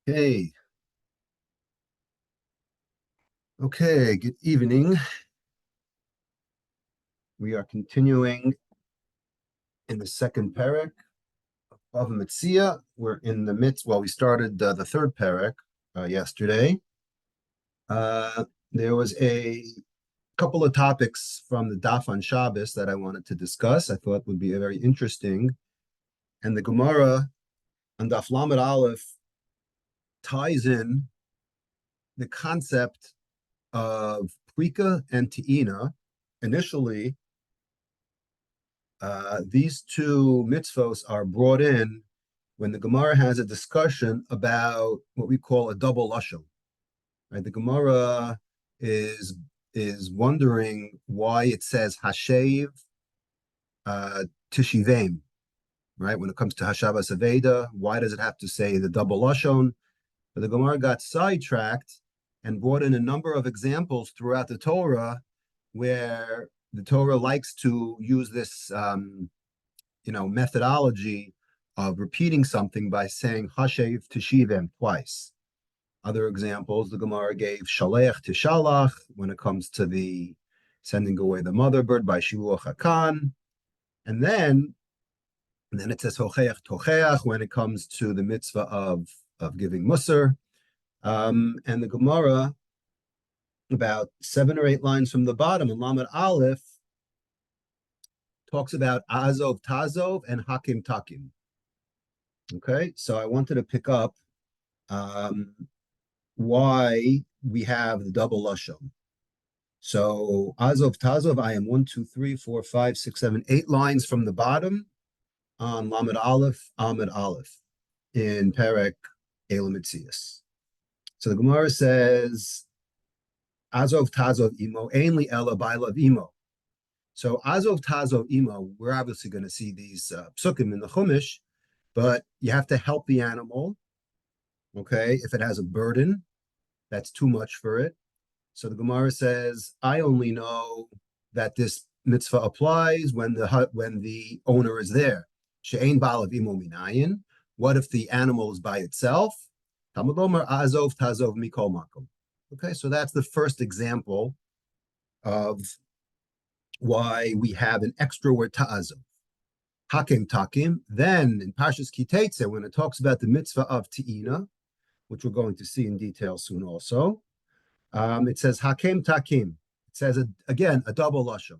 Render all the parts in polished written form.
Okay. Okay. Good evening. We are continuing in the second parak of Bava Metzia. We're in the midst. Well, we started the third parak yesterday. There was a couple of topics from the Daf on Shabbos that I wanted to discuss. I thought would be very interesting, and the Gemara on Daf Lamed Aleph ties in the concept of Prika and Te'ina. Initially, these two mitzvos are brought in when the Gemara has a discussion about what we call a double lashon. Right? The Gemara is wondering why it says hashev tishivim. Right? When it comes to Hashavas Aveda, why does it have to say the double lashon? But the Gemara got sidetracked and brought in a number of examples throughout the Torah where the Torah likes to use this, methodology of repeating something by saying hashev teshivim twice. Other examples, the Gemara gave shalech tishalach when it comes to the sending away the mother bird by shiluach hakan, and then it says hocheach tocheach when it comes to the mitzvah of giving musar, and the Gemara, about 7 or 8 lines from the bottom in Lamed Aleph, talks about Azov Tazov and Hakim Takim. Okay, so I wanted to pick up why we have the double lashon. So Azov Tazov, I am 1, 2, 3, 4, 5, 6, 7, 8 lines from the bottom on Lamed Aleph, Amid Aleph in Perek Bava Metzia. So the Gemara says, Azov Tazov Imo, Ainli Ela Bailav Imo. So Azov Tazov Imo, we're obviously going to see these psukim in the Chumash, but you have to help the animal. Okay, if it has a burden, that's too much for it. So the Gemara says, I only know that this mitzvah applies when the owner is there. She'ein ba'alav imo minayin. What if the animal is by itself? Talmud Omer Azov Tazov Mikol Makom. Okay, so that's the first example of why we have an extra word ta'azov. Hakim takim. Then in Parshas Kitetze, when it talks about the mitzvah of te'ina, which we're going to see in detail soon also, it says hakim takim. It says again a double lashon.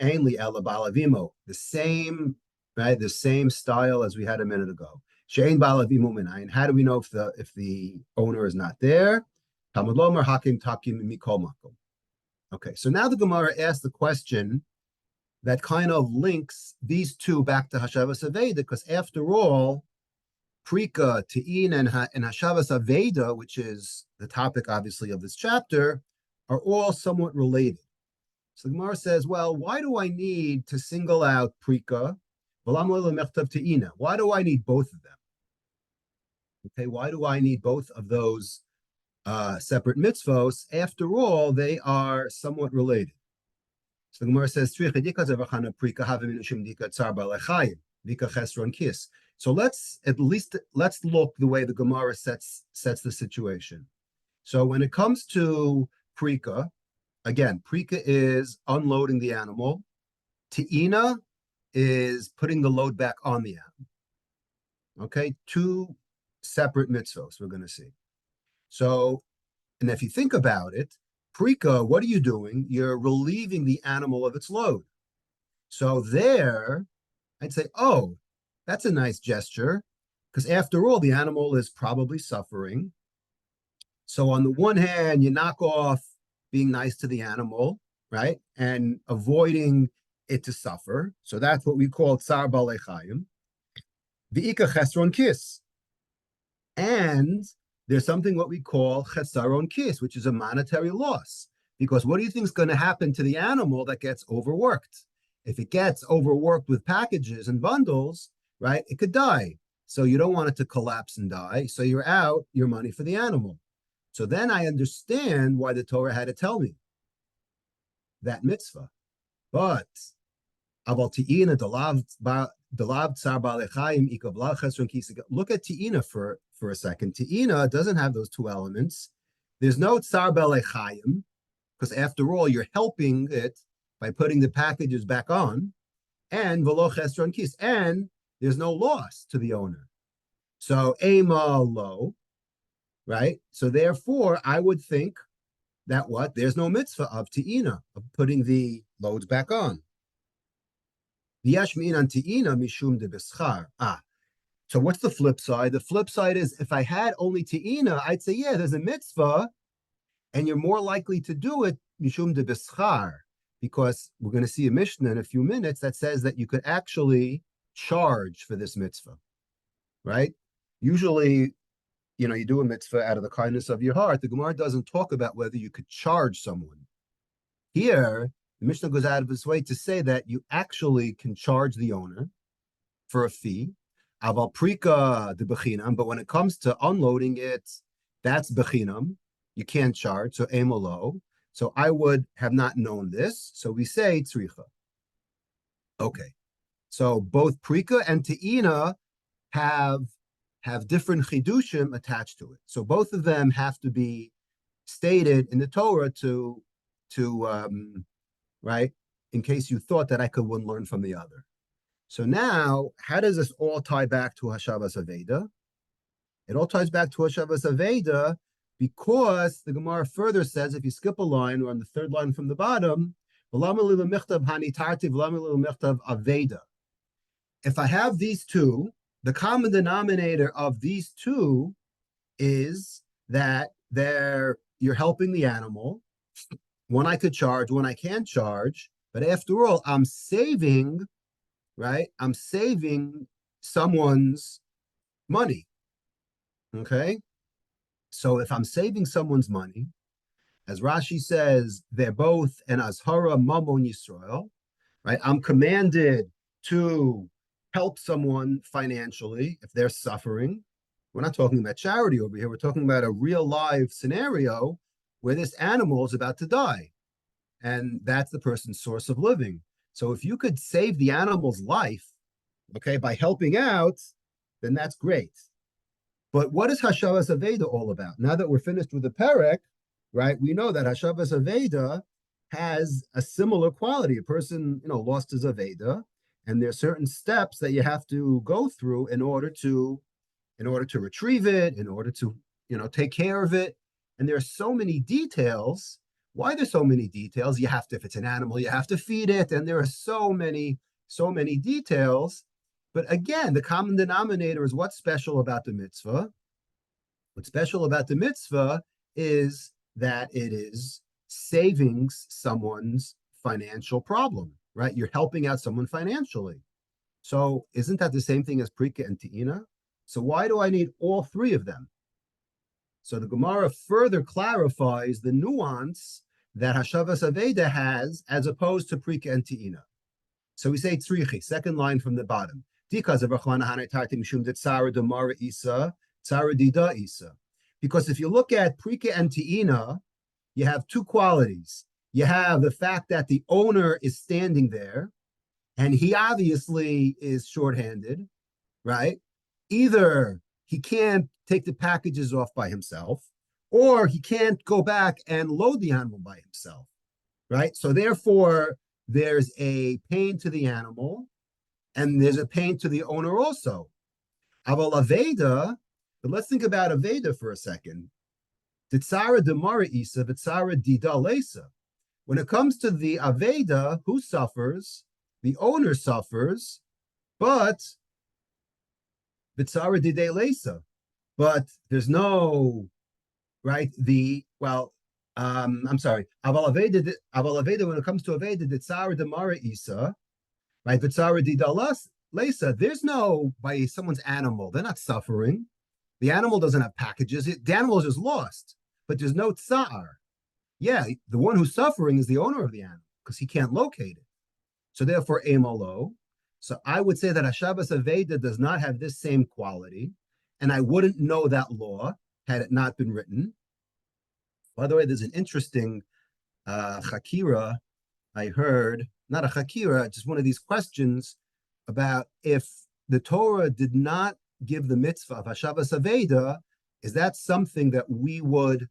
Ainli ela balavimo, the same, right? The same style as we had a minute ago. Shein balavimo minayin. How do we know if the owner is not there? Talmud Lomer hakim takim mikol makom. Okay, so now the Gemara asks the question that kind of links these two back to Hashavas Aveda, because after all, Prika, Te'in, and Hashavas Aveda, which is the topic obviously of this chapter, are all somewhat related. So the Gemara says, well, why do I need to single out Prika? Why do I need both of them? Okay, why do I need both of those separate mitzvos? After all, they are somewhat related. So the Gemara says, so let's look the way the Gemara sets the situation. So when it comes to Prika, again, Prika is unloading the animal. Te'ina is putting the load back on the animal. Okay, two separate mitzvos we're going to see. So, and if you think about it, Prika, what are you doing? You're relieving the animal of its load. So there, I'd say, oh, that's a nice gesture, because after all, the animal is probably suffering. So on the one hand, you knock off being nice to the animal, right? And avoiding it to suffer. So that's what we call tsar balei chayim. V'ika chesron kis. And there's something what we call chesaron kis, which is a monetary loss. Because what do you think is going to happen to the animal that gets overworked? If it gets overworked with packages and bundles, right, it could die. So you don't want it to collapse and die. So you're out your money for the animal. So then I understand why the Torah had to tell me that mitzvah. But look at Ti'ina for a second. Te'ina doesn't have those two elements. There's no tsar belechayim, because after all, you're helping it by putting the packages back on, and velo chesron kis, and there's no loss to the owner. So ema lo, right? So therefore, I would think that what? There's no mitzvah of te'ina, of putting the loads back on. V'yesh mi'in te'ina mishum de beschar. So what's the flip side? The flip side is if I had only te'ina, I'd say, yeah, there's a mitzvah, and you're more likely to do it mishum de beschar, because we're going to see a Mishnah in a few minutes that says that you could actually charge for this mitzvah, right? Usually, you do a mitzvah out of the kindness of your heart. The Gemara doesn't talk about whether you could charge someone. Here, the Mishnah goes out of its way to say that you actually can charge the owner for a fee. Aval prika de bechinam, but when it comes to unloading it, that's bechinam. You can't charge, so emolo. So I would have not known this. So we say tzricha. Okay. So both prika and te'ina have different chidushim attached to it. So both of them have to be stated in the Torah to right, in case you thought that I could one learn from the other. So now, how does this all tie back to Hashavas Aveda? It all ties back to Hashavas Aveda because the Gemara further says, if you skip a line, or on the third line from the bottom, if I have these two, the common denominator of these two is that you're helping the animal. One I could charge, one I can't charge. But after all, I'm saving, right? I'm saving someone's money. Okay? So if I'm saving someone's money, as Rashi says, they're both an azhara mamon Yisrael, right? I'm commanded to help someone financially if they're suffering. We're not talking about charity over here. We're talking about a real live scenario where this animal is about to die, and that's the person's source of living. So if you could save the animal's life, okay, by helping out, then that's great. But what is Hashavas Aveda all about? Now that we're finished with the Perek, right, we know that Hashavas Aveda has a similar quality. A person, lost his Aveda, and there are certain steps that you have to go through in order to retrieve it, in order to, take care of it. And there are so many details. Why there's so many details? You have to, if it's an animal, you have to feed it, and there are so many details. But again, the common denominator is what's special about the mitzvah. What's special about the mitzvah is that it is saving someone's financial problem, right? You're helping out someone financially. So isn't that the same thing as Prika and Te'ina? So why do I need all three of them? So the Gemara further clarifies the nuance that Hashavas Aveda has as opposed to Prika and Te'ina. So we say Tzrichi, second line from the bottom. Because if you look at Prika and Te'ina, you have two qualities. You have the fact that the owner is standing there, and he obviously is shorthanded, right? Either he can't take the packages off by himself, or he can't go back and load the animal by himself, right? So therefore, there's a pain to the animal, and there's a pain to the owner also. Aval Aveda, but let's think about Aveda for a second. Titzara demara isa, v'tzara dida lesa. When it comes to the Aveda, who suffers? The owner suffers, but v'tzara dida lesa. But there's no, right? I'm sorry. Aval Aveda, when it comes to Aveda, titzara demara isa, right? V'tzara dida lesa. There's no, by someone's animal, they're not suffering. The animal doesn't have packages. The animal is just lost, but there's no tsar. Yeah, the one who's suffering is the owner of the animal because he can't locate it. So therefore, emolo. So I would say that Hashavas Aveda does not have this same quality, and I wouldn't know that law had it not been written. By the way, there's an interesting chakira I heard, not a chakira, just one of these questions about if the Torah did not give the mitzvah of Hashavas Aveda, is that something that we would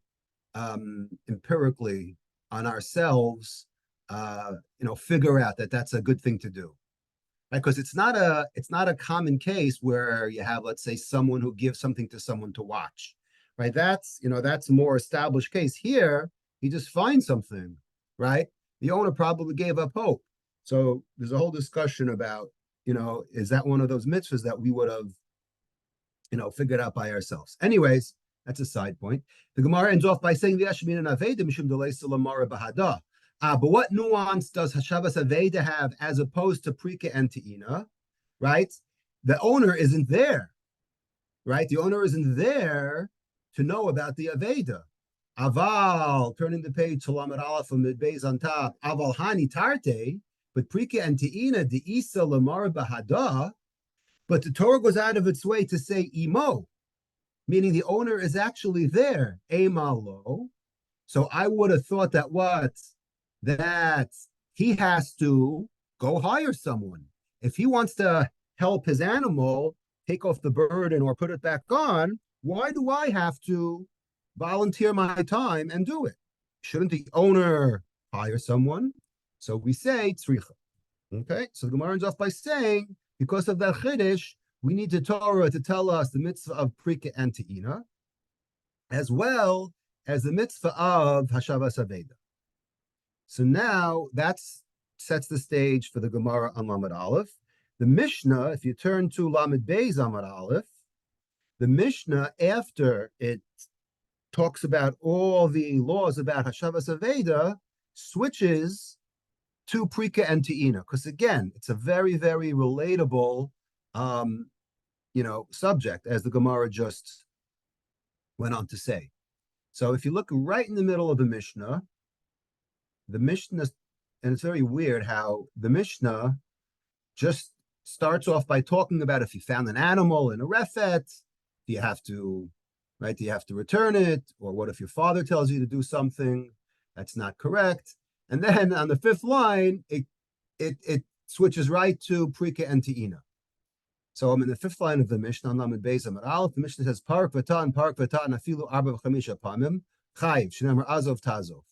empirically on ourselves, figure out that that's a good thing to do, right? Because it's not a common case where you have, let's say, someone who gives something to someone to watch, right? That's a more established case. Here, he just finds something, right? The owner probably gave up hope. So there's a whole discussion about, is that one of those mitzvahs that we would have, figured out by ourselves? Anyways, that's a side point. The Gemara ends off by saying the Ashmin and Aveda Mishum Delay Salamara Bahada. But what nuance does Hashavas Aveda have as opposed to Prika and Te'ina, right? The owner isn't there, right? The owner isn't there to know about the Aveda. Aval, turning the page to Lamed Aleph from Midbeis on top, Aval Hani Tarte, but Prika and Te'ina, the Isa Lamar Bahada, but the Torah goes out of its way to say Imo, meaning the owner is actually there, Emalo. So I would have thought that he has to go hire someone. If he wants to help his animal take off the burden or put it back on, why do I have to volunteer my time and do it? Shouldn't the owner hire someone? So we say tzricha. Okay, so the Gemara ends off by saying, because of that chiddush, we need the Torah to tell us the mitzvah of Prika and Te'ina, as well as the mitzvah of Hashavas Aveda. So now that sets the stage for the Gemara on Lamed Aleph. The Mishnah, if you turn to Lamed Beis Amud Aleph, the Mishnah, after it talks about all the laws about Hashavas Aveda, switches to Prika and Te'ina, because again, it's a very, very relatable, subject, as the Gemara just went on to say. So if you look right in the middle of the Mishnah, and it's very weird how the Mishnah just starts off by talking about if you found an animal in a refet, do you have to return it? Or what if your father tells you to do something that's not correct? And then on the fifth line, it switches right to Prika and Te'ina. So I'm in the fifth line of the Mishnah, Lamed Beis Amud Aleph. The Mishnah says, Parak v'tan, afilu arba v'chamisha pamim, chayiv, shenemar azov tazov.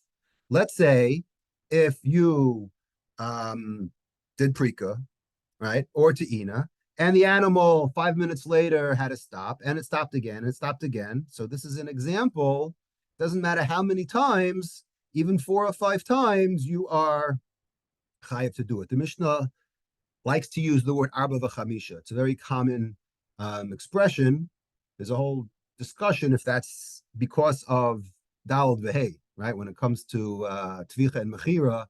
Let's say if you did Prika, right, or Te'ina, and the animal 5 minutes later had to stop, and it stopped again, and it stopped again. So this is an example. Doesn't matter how many times, even 4 or 5 times, you are chayiv to do it. The Mishnah likes to use the word arba v'chamisha. It's a very common expression. There's a whole discussion if that's because of dalad v'hei, right? When it comes to tvicha and mechira,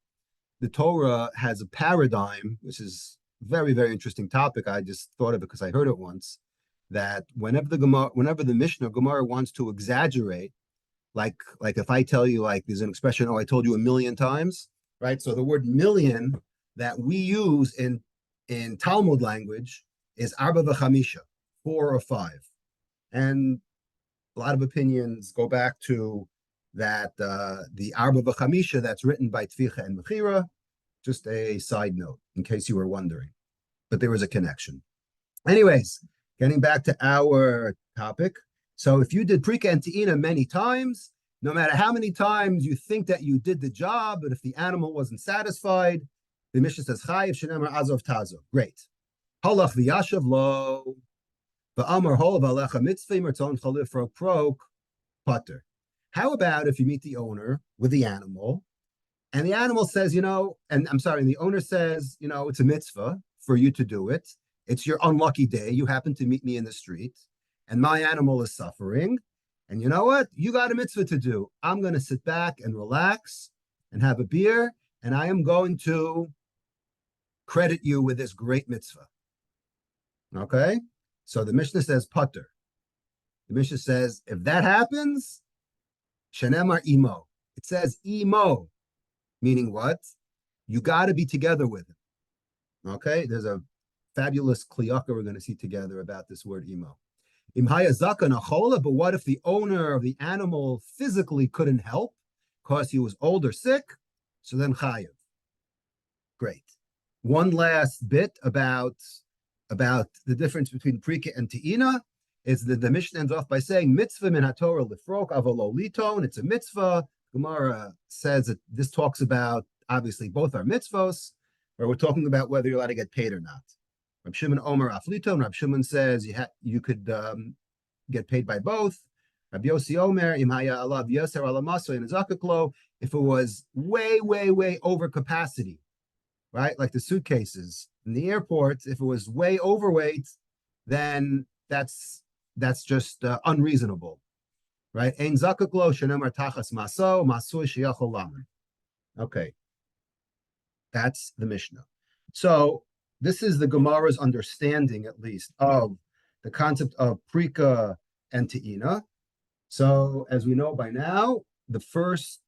the Torah has a paradigm, which is a very, very interesting topic. I just thought of it because I heard it once, that whenever the Mishnah Gemara wants to exaggerate, like if I tell you, like there's an expression, I told you 1,000,000 times, right? So the word million that we use in Talmud language is arba v'chamisha, 4 or 5. And a lot of opinions go back to that the arba v'chamisha that's written by Tvicha and Mechira. Just a side note, in case you were wondering. But there was a connection. Anyways, getting back to our topic. So if you did Prika and Te'ina many times, no matter how many times you think that you did the job, but if the animal wasn't satisfied, the Mishnah says, Chayiv shenemar azov tazo. Great. Halach v'yashav lo, v'amar hol v'alecha mitzvah mertzon chalif prok putter. How about if you meet the owner with the animal, and the animal says, the owner says, it's a mitzvah for you to do it. It's your unlucky day. You happen to meet me in the street, and my animal is suffering. And you know what? You got a mitzvah to do. I'm going to sit back and relax and have a beer, and I am going to credit you with this great mitzvah. Okay? So the Mishnah says putter. The Mishnah says, if that happens, shenemar imo. It says imo, meaning what? You got to be together with him. Okay? There's a fabulous kliyaka we're going to see together about this word imo. Imhaya zaka nachola, but what if the owner of the animal physically couldn't help because he was old or sick? So then chayiv. Great. One last bit about about the difference between Prika and Te'ina is that the Mishnah ends off by saying, mitzvah min haTorah lifrok avolo liton. It's a mitzvah. Gemara says that this talks about, obviously, both are mitzvos, or we're talking about whether you're allowed to get paid or not. Rab Shimon Omer afliton. Rab Shimon says you could get paid by both. Rabbi Yossi Omer, im haya alav yoser alamaso in zakaklo, if it was way, way, way over capacity, right? Like the suitcases in the airport, if it was way overweight, then that's just unreasonable, right? Ein zakaklo shenemar tachas maso masui sheyachol laman. Okay, that's the Mishnah. So this is the Gemara's understanding, at least, of the concept of Prika and Te'ina. So as we know by now, the first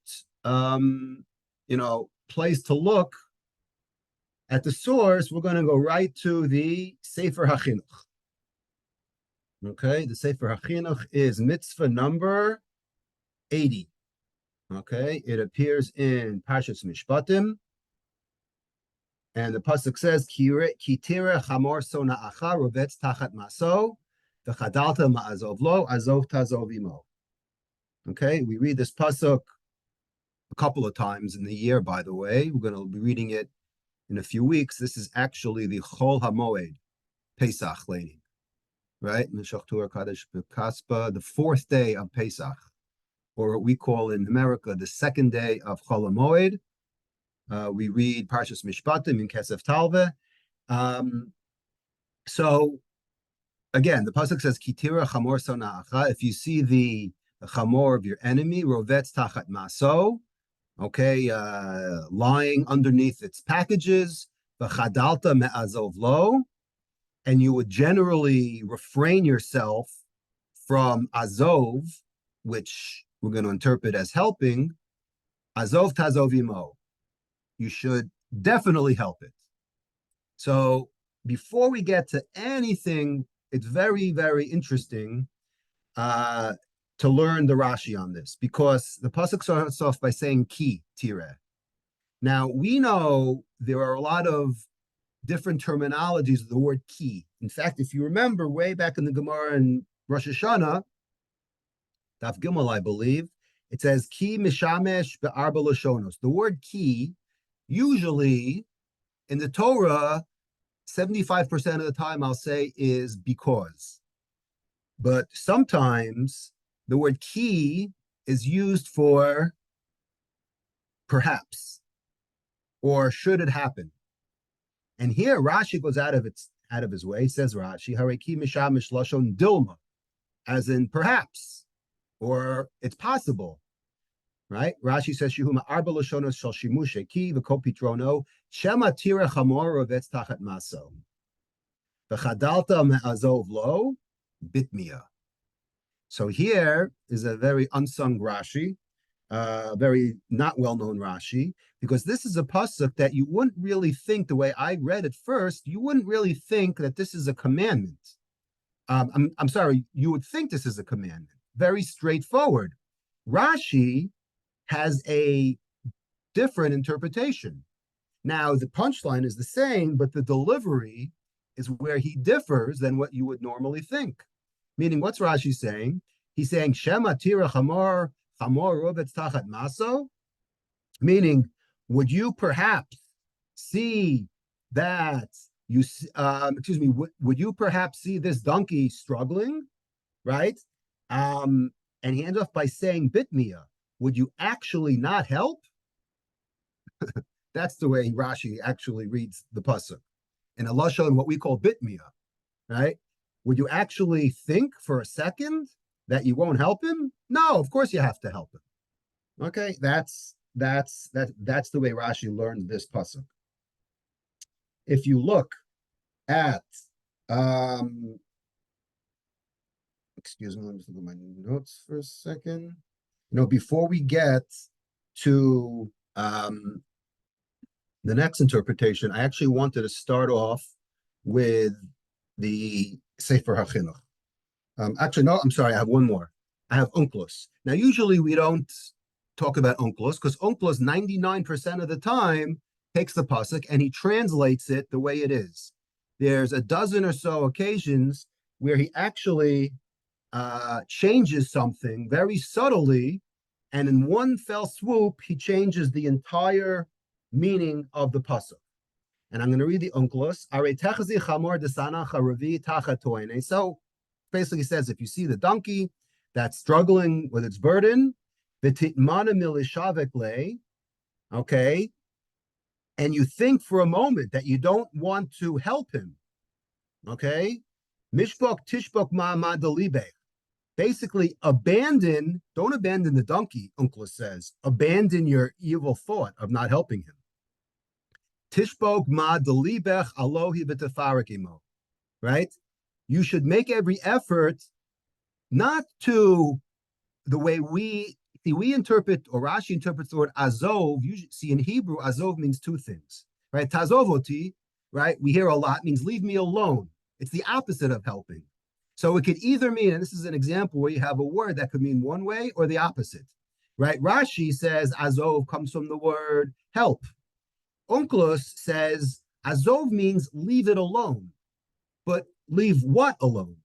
place to look at the source, we're going to go right to the Sefer HaChinuch. Okay, the Sefer HaChinuch is mitzvah number 80. Okay, it appears in Parshas Mishpatim, and the pasuk says, "Ki tira chamor sona'acha rovetz tachat maso, v'chadalta ma'azov lo, azov tazov imo." Okay, we read this pasuk a couple of times in the year, by the way. We're going to be reading it in a few weeks. This is actually the Chol HaMoed, Pesach lady, right? The fourth day of Pesach, or what we call in America the second day of Chol HaMoed. We read Parshas Mishpatim in Kesef Talve. So, again, the pasuk says, "Kitira chamor sona'acha." If you see the chamor of your enemy, rovetz tachat maso, okay, lying underneath its packages, v'chadalta me'azov lo, and you would generally refrain yourself from azov, which we're going to interpret as helping, azov tazov imo. You should definitely help it. So before we get to anything, it's very, very interesting to learn the Rashi on this, because the pasuk starts off by saying ki tire. Now we know there are a lot of different terminologies of the word ki. In fact, if you remember way back in the Gemara in Rosh Hashanah, Daf Gimel, I believe, it says ki mishamesh be'arba lashonos. The word ki, usually in the Torah, 75% of the time I'll say is because. But sometimes the word ki is used for perhaps, or should it happen. And here Rashi goes out of his way, says Rashi, Hare ki mishamish lashon dilma, as in perhaps, or it's possible. Right? Rashi says, Shihuma arba lashonos shel shimush ki v'kol pitrono shema tira chamor rovetz tachat maso v'chadalta me'azov lo bitmia. So here is a very unsung Rashi, very not well-known Rashi, because this is a pasuk that you wouldn't really think, the way I read it first, you wouldn't really think that this is a commandment. I'm sorry, you would think this is a commandment. Very straightforward. Rashi has a different interpretation. Now, the punchline is the same, but the delivery is where he differs than what you would normally think. Meaning, what's Rashi saying? He's saying, Shema tira chamor rovetz tachat maso, meaning, would you perhaps see that would you perhaps see this donkey struggling, right? And he ends off by saying bitmia. Would you actually not help? That's the way Rashi actually reads the pasuk. In a lashon, what we call bitmia, right? Would you actually think for a second that you won't help him? No, of course you have to help him. Okay, that's the way Rashi learned this pasuk. If you look at excuse me, let me just look at my notes for a second. Before we get to the next interpretation, I actually wanted to start off with the Sefer HaChinuch. Actually, no, I'm sorry, I have one more. I have Onkelos. Now, usually we don't talk about Onkelos, because Onkelos 99% of the time takes the pasuk and he translates it the way it is. there's a dozen or so occasions where he actually changes something very subtly, and in one fell swoop, he changes the entire meaning of the pasuk. And I'm going to read the Unclus. So basically says, if you see the donkey that's struggling with its burden, okay, and you think for a moment that you don't want to help him, okay, mishbok tishbok ma'amad libe. Basically, don't abandon the donkey, Unclus says. Abandon your evil thought of not helping him. Tishbok ma delibech alohi b'tefarakimo, right? You should make every effort not to the way we interpret, or Rashi interprets the word azov. You see in Hebrew, azov means two things, right? Tazovoti, right? We hear a lot, means leave me alone. It's the opposite of helping. So it could either mean, and this is an example where you have a word that could mean one way or the opposite, right? Rashi says azov comes from the word help. Onkelos says azov means leave it alone, but leave what alone?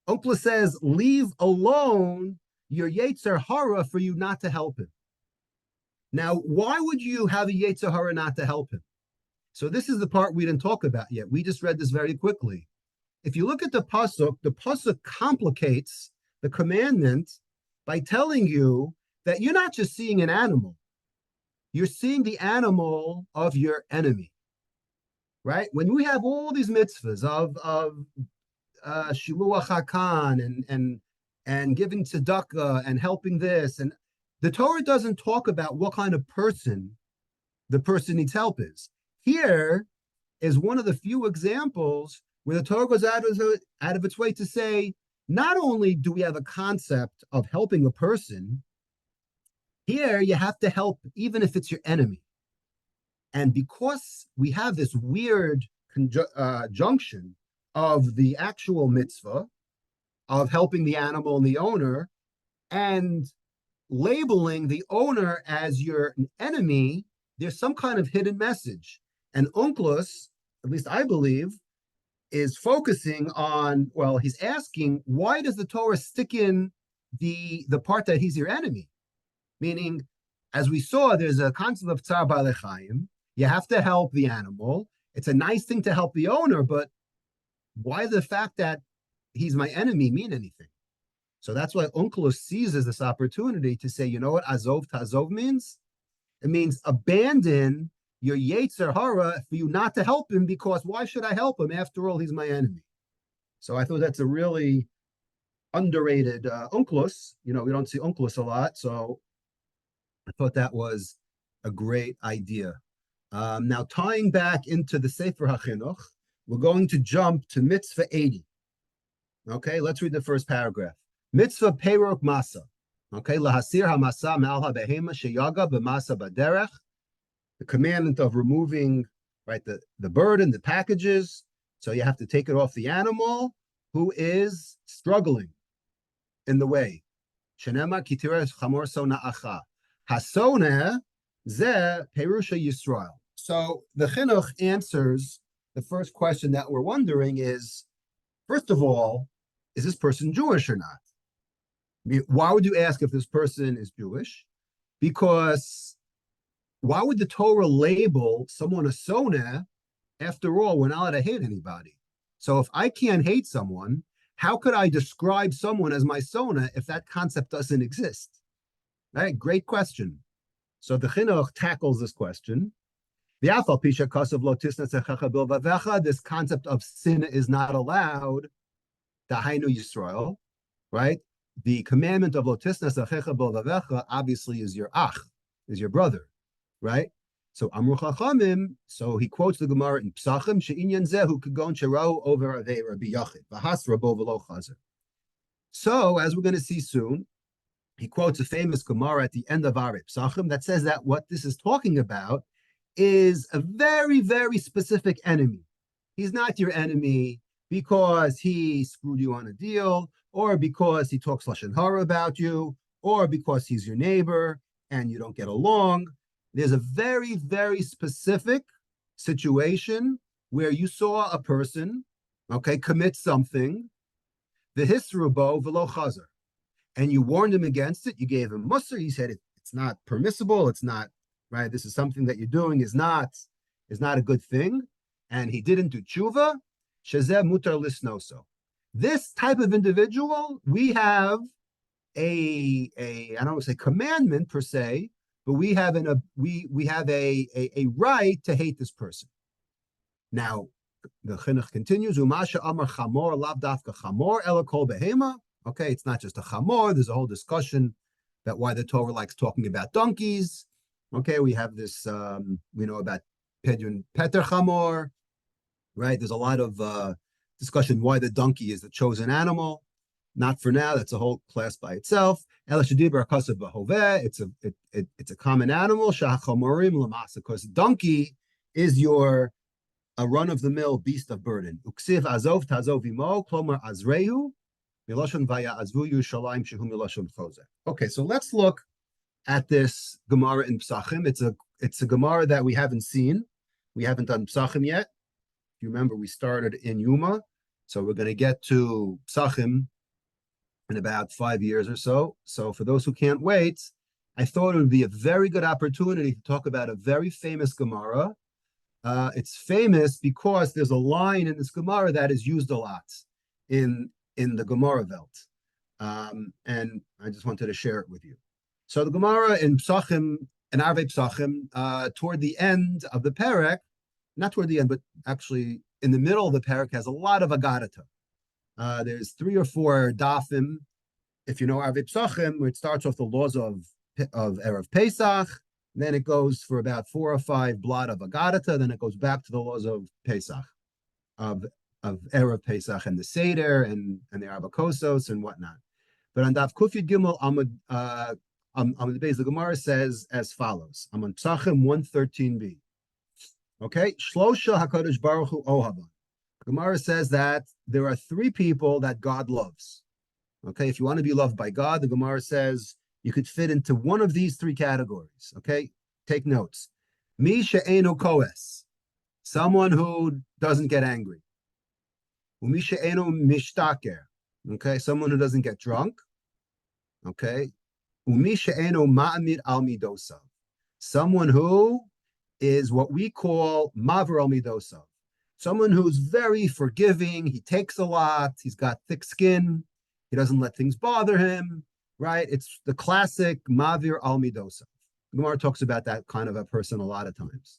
Onkelos says leave alone your Yetzer Hara for you not to help him. Now, why would you have a Yetzer Hara not to help him? So this is the part we didn't talk about yet. We just read this very quickly. If you look at the pasuk complicates the commandment by telling you that you're not just seeing an animal, you're seeing the animal of your enemy, right? When we have all these mitzvahs of shiluach hakan and giving tzedakah and helping this, and the Torah doesn't talk about what kind of person the person needs help is. Here is one of the few examples where the Torah goes out of its way to say, not only do we have a concept of helping a person, here you have to help even if it's your enemy. And because we have this weird junction of the actual mitzvah of helping the animal and the owner, and labeling the owner as your enemy, there's some kind of hidden message. And Onkelos, at least I believe, is focusing on, well, he's asking, why does the Torah stick in the part that he's your enemy? Meaning, as we saw, there's a concept of tzar ba'alei chayim. You have to help the animal. It's a nice thing to help the owner, but why the fact that he's my enemy mean anything? So that's why Onkelos seizes this opportunity to say, you know what azov tazov means? It means abandon your Yetzer Hara for you not to help him, because why should I help him? After all, he's my enemy. So I thought that's a really underrated Onkelos. You know, we don't see Onkelos a lot, so I thought that was a great idea. Now, tying back into the Sefer HaChinuch, we're going to jump to Mitzvah 80. Okay, let's read the first paragraph. Mitzvah Perok Masa. Okay, Lahasir HaMasa Me'al HaBehema Sheyaga B'Masa Baderech. The commandment of removing, right, the burden, the packages. So you have to take it off the animal who is struggling in the way. Shenema Kitiras Chamor Sona Acha. Hasona Ze Perusha Yisrael. So the Chinuch answers the first question that we're wondering is, first of all, is this person Jewish or not? I mean, why would you ask if this person is Jewish? Because why would the Torah label someone a sonah? After all, we're not allowed to hate anybody. So if I can't hate someone, how could I describe someone as my sonah if that concept doesn't exist? Right? Great question. So the Chinuch tackles this question. This concept of sin is not allowed. Dahainu Yisrael, right? The commandment of lotisnas achecha b'levavecha obviously is your ach, is your brother, right? So Amru Chachamim, so he quotes the Gemara in Psachim, she'inyan zehu kagon cherau over avei Rabbi Yachid, v'has rabo v'lo chazer. So, as we're going to see soon, he quotes a famous Gemara at the end of our Psachim that says that what this is talking about is a very, very specific enemy. He's not your enemy because he screwed you on a deal, or because he talks lashon hara about you, or because he's your neighbor and you don't get along. There's a very, very specific situation where you saw a person, okay, commit something, the hisrubo velo chazer, and you warned him against it. You gave him musr. You said it's not permissible. It's not right. This is something that you're doing is not a good thing, and he didn't do tshuva. Shezeh mutar lisnoso. This type of individual, we have I don't want to say commandment per se, but we have we have a right to hate this person. Now, the chinuch continues, Umasha Amar Chamor Lav Dafka Chamor Ela Kol Behema. Okay, it's not just a chamor. There's a whole discussion about why the Torah likes talking about donkeys. Okay, we have this, we know about Pedyon Peter Chamor, right? There's a lot of discussion why the donkey is the chosen animal. Not for now. That's a whole class by itself. It's a common animal. Because donkey is your a run-of-the-mill beast of burden. Uksiv azov tazov imo, klomar azrehu, milashon vaya azvu Yerushalayim shehu milashon chozer. Okay, so let's look at this Gemara in Psachim. It's a Gemara that we haven't seen. We haven't done Psachim yet. If you remember, we started in Yuma, so we're going to get to Psachim in about 5 years or so. So for those who can't wait, I thought it would be a very good opportunity to talk about a very famous Gemara. It's famous because there's a line in this Gemara that is used a lot in the Gemara Welt. And I just wanted to share it with you. So the Gemara in Psachim, in Arvei Psachim, toward the end of the Perek, not toward the end, but actually in the middle of the Perek, has a lot of Agadata. There's 3 or 4 dafim. If you know Arvei Psachim, where it starts off the laws of Erev Pesach, then it goes for about 4 or 5 blot of Agadata, then it goes back to the laws of Pesach, of Erev Pesach and the Seder and the Arbakosos and whatnot. But on Daf Kufyud Gimel on the base, the Gemara says as follows. I'm on Psachim 113b. Okay, Shlosha HaKadosh Baruch Hu Ohava. Gemara says that there are 3 people that God loves. Okay, if you want to be loved by God, the Gemara says you could fit into one of these 3 categories. Okay, take notes. Mi she'enu koes, someone who doesn't get angry. Umi she'enu mishtaker, okay, someone who doesn't get drunk. Okay, umi she'enu ma'amid al midosav, someone who is what we call maver al midosav, someone who's very forgiving. He takes a lot. He's got thick skin. He doesn't let things bother him. Right? It's the classic Mavir al Midosav. Gemara talks about that kind of a person a lot of times.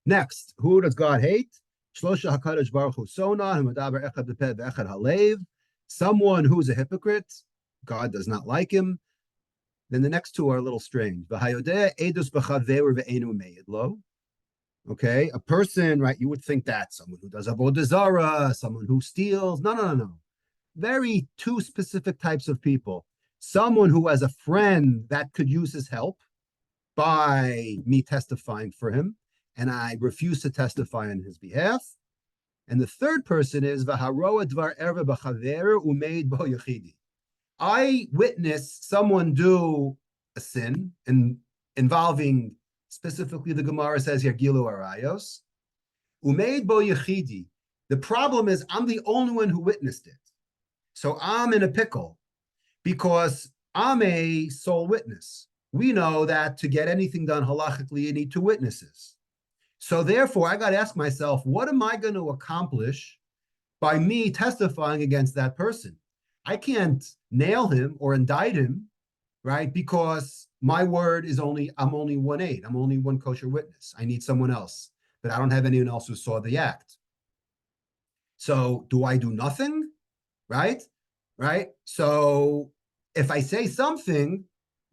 Next, who does God hate? Shlosha HaKadosh Baruch Hu Sona, Hamadaber Echad Bepeh Ve'echad Halev. Someone who's a hypocrite. God does not like him. Then the next 2 are a little strange. V'hayodeh edus b'chaver ve'enu me'edlo. Okay, a person, right? You would think that someone who does avodah zarah, someone who steals. No. Very 2 specific types of people. Someone who has a friend that could use his help by me testifying for him, and I refuse to testify on his behalf. And the third person is v'haroa dvar erva b'chaver umeid bo yachidi. I witnessed someone do a sin involving, specifically the Gemara says here, gilu arayos. Umeid bo yachidi. The problem is I'm the only one who witnessed it. So I'm in a pickle because I'm a sole witness. We know that to get anything done halachically, you need 2 witnesses. So therefore, I got to ask myself, what am I going to accomplish by me testifying against that person? I can't nail him or indict him, right? Because my word is I'm only 1 aid. I'm only 1 kosher witness. I need someone else, but I don't have anyone else who saw the act. So do I do nothing? Right? So if I say something,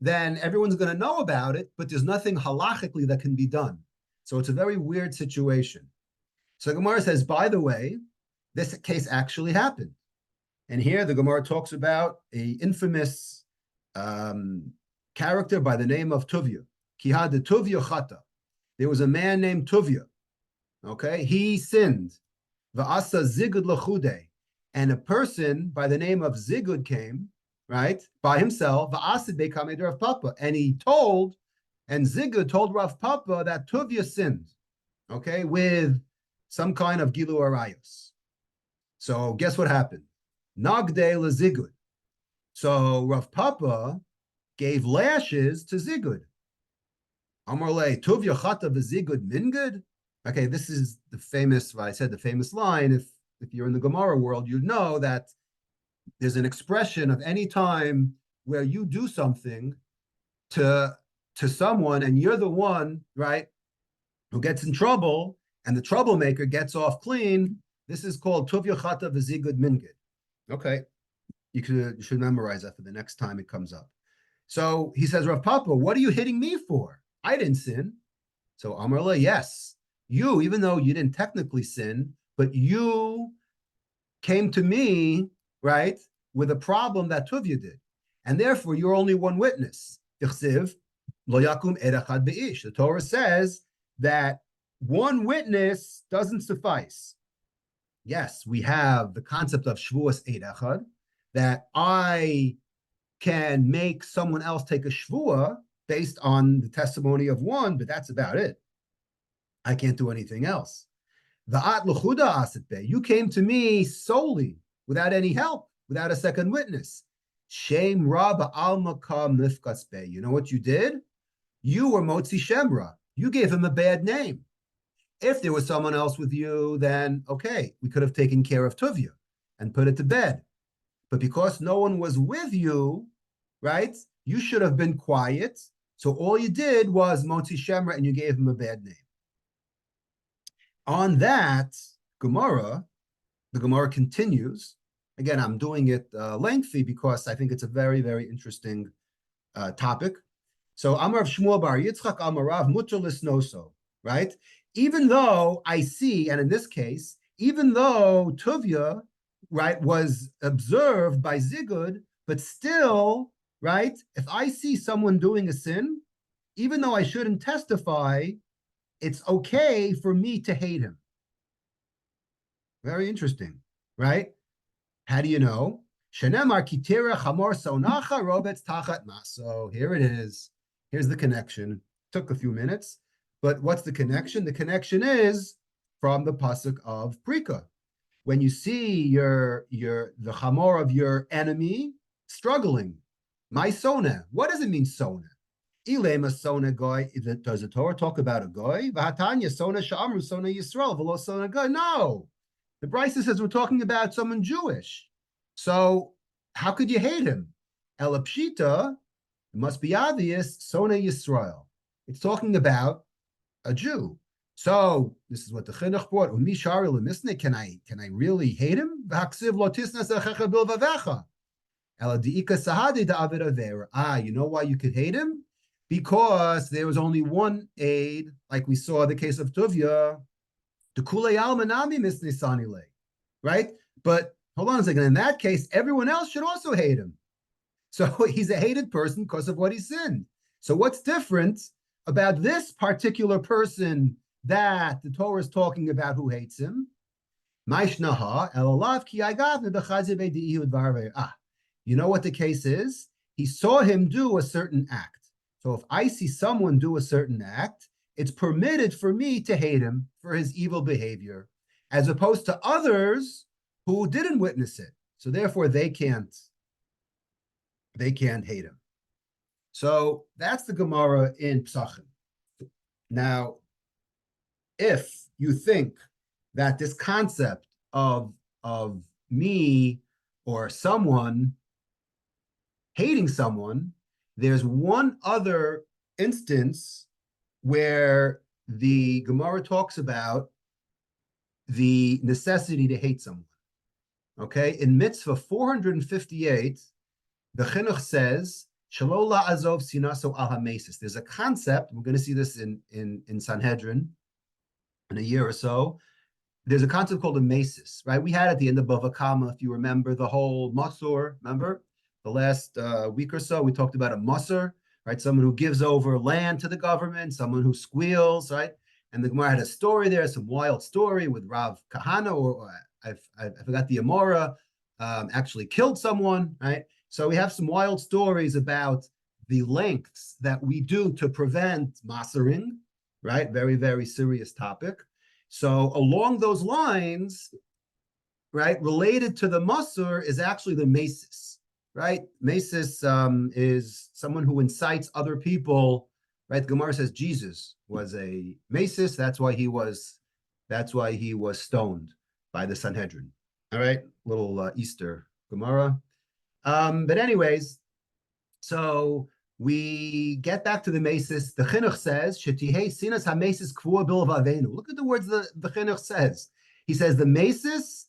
then everyone's going to know about it, but there's nothing halachically that can be done. So it's a very weird situation. So Gemara says, by the way, this case actually happened. And here the Gemara talks about an infamous character by the name of Tuvia. Kihad de Tuvia Chata. There was a man named Tuvia. Okay, he sinned. Va'asa zigud lachude. And a person by the name of Zigud came, right, by himself, va'asid bekamei Rav Papa, and Zigud told Rav Papa that Tuvia sinned, okay, with some kind of gilu arayos. So guess what happened? Nagde lezigud. So Rav Papa gave lashes to Zigud. Amarle tuv yachata v'zigud mingud. Okay, this is the famous. I said the famous line. If you're in the Gemara world, you know that there's an expression of any time where you do something to someone and you're the one, right, who gets in trouble, and the troublemaker gets off clean. This is called tuv yachata v'zigud mingud. Okay, you should memorize that for the next time it comes up. So he says, Rav Papa, what are you hitting me for? I didn't sin. So Amarla, yes, you, even though you didn't technically sin, but you came to me, right, with a problem that Tuvia did. And therefore, you're only one witness. The Torah says that one witness doesn't suffice. Yes, we have the concept of Shvuas Eid Echad, that I can make someone else take a shvua based on the testimony of one, but that's about it. I can't do anything else. You came to me solely, without any help, without a second witness. Shem Rabba Almaka Mifkasbe. You know what you did? You were Motzi Shemra. You gave him a bad name. If there was someone else with you, then okay, we could have taken care of Tuvia and put it to bed. But because no one was with you, right, you should have been quiet. So all you did was Motzi Shemra and you gave him a bad name. On that Gemara, the Gemara continues. Again, I'm doing it lengthy because I think it's a very, very interesting topic. So Amar of Shmuel Bar Yitzchak Amarav Mutter Lisnoso, right? Even though I see, and in this case, even though Tuvia, right, was observed by Zigud, but still, right, if I see someone doing a sin, even though I shouldn't testify, it's okay for me to hate him. Very interesting, right? How do you know? So here it is. Here's the connection. Took a few minutes, but what's the connection? The connection is from the pasuk of Prika. When you see the chamor of your enemy struggling, my sona. What does it mean, sona? Ilema sona goy. Does the Torah talk about a goy? V'hatanya sona sha'amru sona Yisrael v'lo sona goy. No, the Brisa says we're talking about someone Jewish. So how could you hate him? Elapshita, it must be obvious. Sona Yisrael. It's talking about a Jew. So this is what the chinuch brought. Can I really hate him? You know why you could hate him? Because there was only one aid, like we saw the case of Tuvia, right? But hold on a second. In that case, everyone else should also hate him. So he's a hated person because of what he sinned. So what's different about this particular person that the Torah is talking about who hates him? You know what the case is? He saw him do a certain act. So if I see someone do a certain act, it's permitted for me to hate him for his evil behavior, as opposed to others who didn't witness it. So therefore they can't hate him. So that's the Gemara in Psachim. Now, if you think that this concept of me or someone hating someone, there's one other instance where the Gemara talks about the necessity to hate someone. Okay, in Mitzvah 458, the Chinuch says, Shalola azov sinaso al hamesis. There's a concept, we're going to see this in Sanhedrin in a year or so. There's a concept called a mesis, right? We had at the end of Bava Kama, if you remember, the whole masur, remember? The last week or so, we talked about a masur, right? Someone who gives over land to the government, someone who squeals, right? And the Gemara had a story there, some wild story with Rav Kahana, or I forgot the Amora, actually killed someone, right? So we have some wild stories about the lengths that we do to prevent masering, right? Very, very serious topic. So along those lines, right, related to the Musr is actually the Mesis, right? Mesis is someone who incites other people, right? The Gemara says Jesus was a Mesis. That's why he was stoned by the Sanhedrin. All right, little Easter Gemara. But anyways, so we get back to the Mesis. The Chinuch says, "Shetihei sinas hamesis kvua bilvavenu." Look at the words the Chinuch says. He says the Mesis,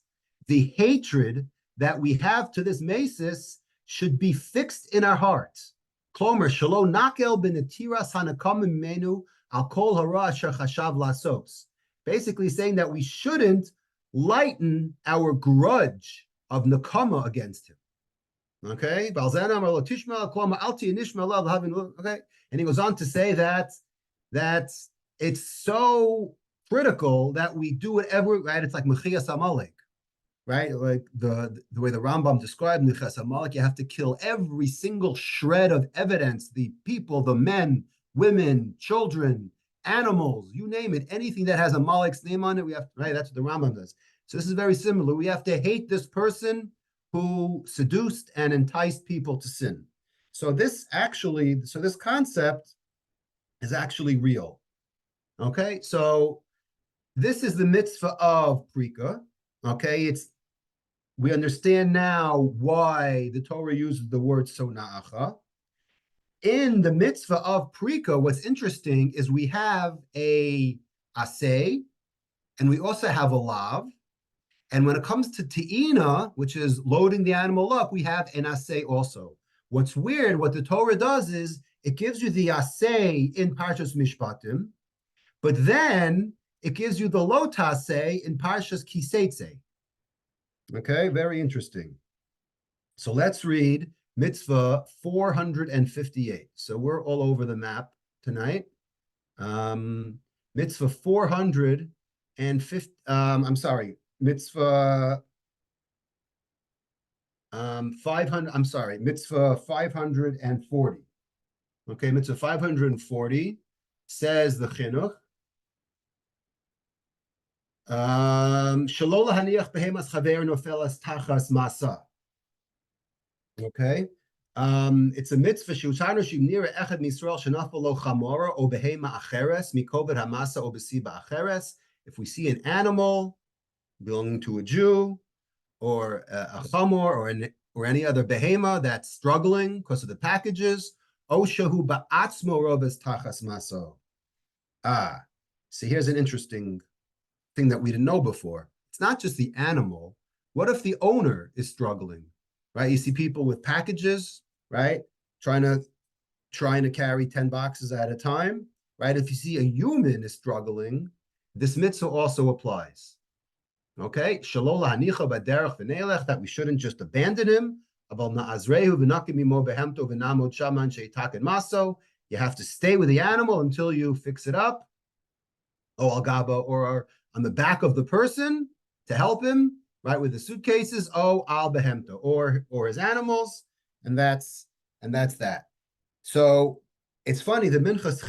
the hatred that we have to this Mesis, should be fixed in our hearts. Klomer shelo nakel benetiras hanakam menu al kol hara asher chashav lasos. Basically saying that we shouldn't lighten our grudge of nakama against him. Okay, okay, and he goes on to say that it's so critical that we do whatever, right? It's like Mechias Amalek, right? Like the way the Rambam described Mechias Amalek, you have to kill every single shred of evidence, the people, the men, women, children, animals, you name it, anything that has Amalek's name on it, we have, right? That's what the Rambam does. So this is very similar. We have to hate this person who seduced and enticed people to sin. So this concept is actually real. Okay, so this is the mitzvah of Prika. Okay, we understand now why the Torah uses the word sona'acha. In the mitzvah of Prika, what's interesting is we have a aseh, and we also have a lav. And when it comes to te'ina, which is loading the animal up, we have an aseh also. What's weird, what the Torah does is it gives you the aseh in Parshas Mishpatim, but then it gives you the lo taseh in Parshas Kiseitze. Okay, very interesting. So let's read mitzvah 458. So we're all over the map tonight. Mitzvah 450, mitzvah 540. Okay, mitzvah 540 says the chinuch. Shelo lahaniach behemas chaver nofelas tachas masa. Okay, it's a mitzvah sheutanu shimnira echad misrael shenafal lo chamora o behema acheres mikobed hamasa o besiba acheres. If we see an animal belonging to a Jew, or a chamor, or any other behema that's struggling because of the packages, o shehu ba'atzmo robes tachas maso. So here's an interesting thing that we didn't know before. It's not just the animal. What if the owner is struggling, right? You see people with packages, right? Trying to carry 10 boxes at a time, right? If you see a human is struggling, this mitzvah also applies. Okay, that we shouldn't just abandon him. You have to stay with the animal until you fix it up. Or on the back of the person to help him, right, with the suitcases. Al behemto, or his animals, and that's that. So it's funny. The Minchas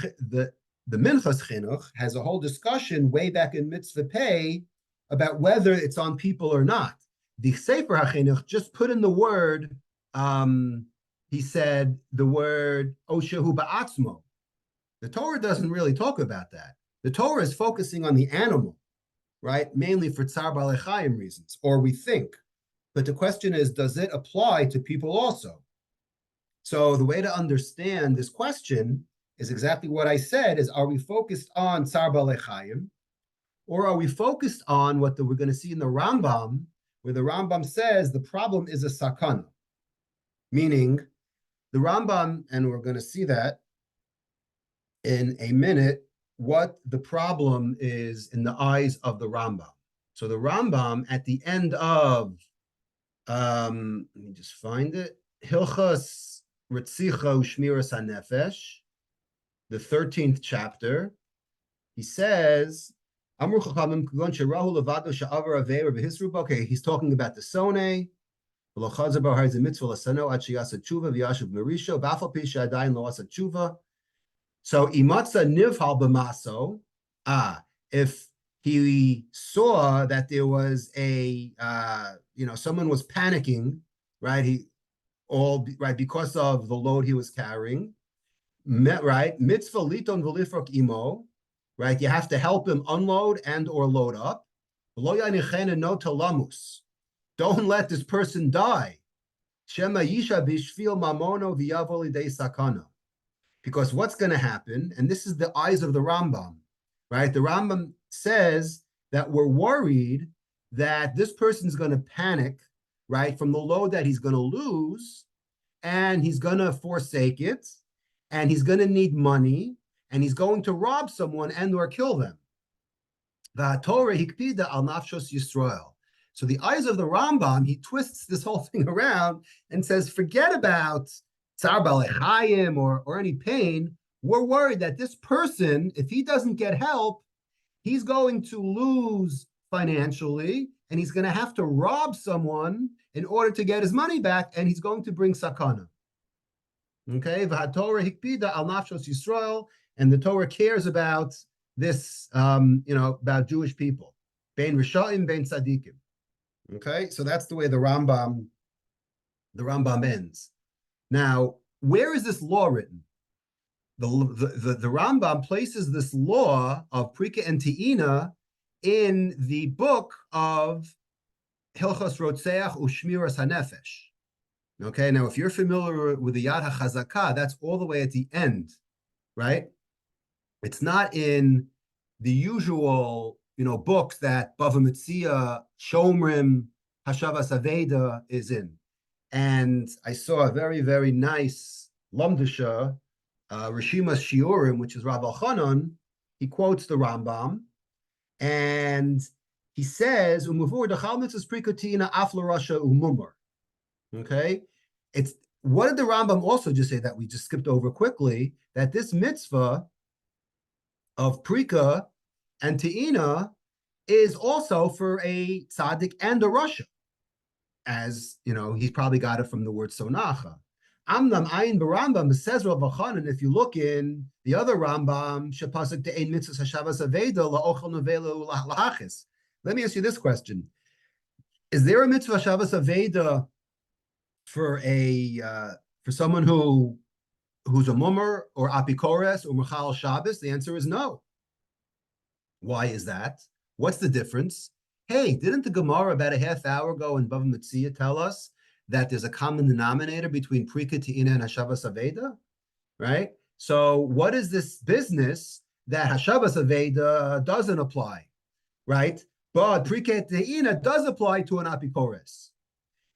Chinuch has a whole discussion way back in Mitzvah Pei about whether it's on people or not. The Sefer HaChinuch just put in the word, he said the word Oshehu Ba'atzmo. The Torah doesn't really talk about that. The Torah is focusing on the animal, right? Mainly for Tzar Balei Chayim reasons, or we think. But the question is, does it apply to people also? So the way to understand this question is exactly what I said, is are we focused on Tzar Balei Chayim, or are we focused on what we're going to see in the Rambam, where the Rambam says the problem is a sakana? Meaning, the Rambam, and we're going to see that in a minute, what the problem is in the eyes of the Rambam. So the Rambam, at the end of, let me just find it, Hilchas Ritzicha Ushmiras HaNefesh, the 13th chapter, he says, okay, he's talking about the Soneh. So imatza nivhal b'maso. If he saw that there was someone was panicking, right? Because of the load he was carrying, right? Mitzvah liton v'lifrok imo, right? You have to help him unload and or load up. Lo yanichena no talamus. Don't let this person die. Shema yisha bishvil mamono v'yavo lidei sakana. Because what's going to happen, and this is the eyes of the Rambam, right? The Rambam says that we're worried that this person's going to panic, right, from the load that he's going to lose, and he's going to forsake it, and he's going to need money, and he's going to rob someone and or kill them. The Torah hikpida al nafshos Yisrael. So the eyes of the Rambam, he twists this whole thing around and says, forget about tsar balechayim or any pain. We're worried that this person, if he doesn't get help, he's going to lose financially, and he's going to have to rob someone in order to get his money back, and he's going to bring sakana. Okay, v'haTorah hikpida al nafshos Yisrael, and the Torah cares about this, about Jewish people, bein risha'im, bein tzadikim. Okay, so that's the way the Rambam ends. Now, where is this law written? The Rambam places this law of Prika and Te'ina in the book of Hilchos Rotzeach Ushmiras HaNefesh. Okay, now if you're familiar with the Yad HaChazakah, that's all the way at the end, right? It's not in the usual, books that Bava Metzia, Shomrim, Hashavas Aveda is in. And I saw a very, very nice Lamdasha, Rishimas Shiurim, which is Rav Elchanan. He quotes the Rambam, and he says, okay? What did the Rambam also just say that we just skipped over quickly? That this mitzvah of Prika and Te'ina is also for a tzaddik and a rasha. As he's probably got it from the word sonacha. Amnam ayin b'Rambam says Rav Elchanan. If you look in the other Rambam, shepasuk de'ein mitzvahs hashavas aveda la'ochel nevela ula'achis. Let me ask you this question: is there a mitzvah hashavas aveda for someone who's a mummer or apikores or mechal Shabbos? The answer is no. Why is that? What's the difference? Hey, didn't the Gemara about a half hour ago in Bava Metzia tell us that there's a common denominator between Prika Te'ina and Hashavas Aveda, right? So what is this business that Hashavas Aveda doesn't apply, right? But Prika Te'ina does apply to an apikores.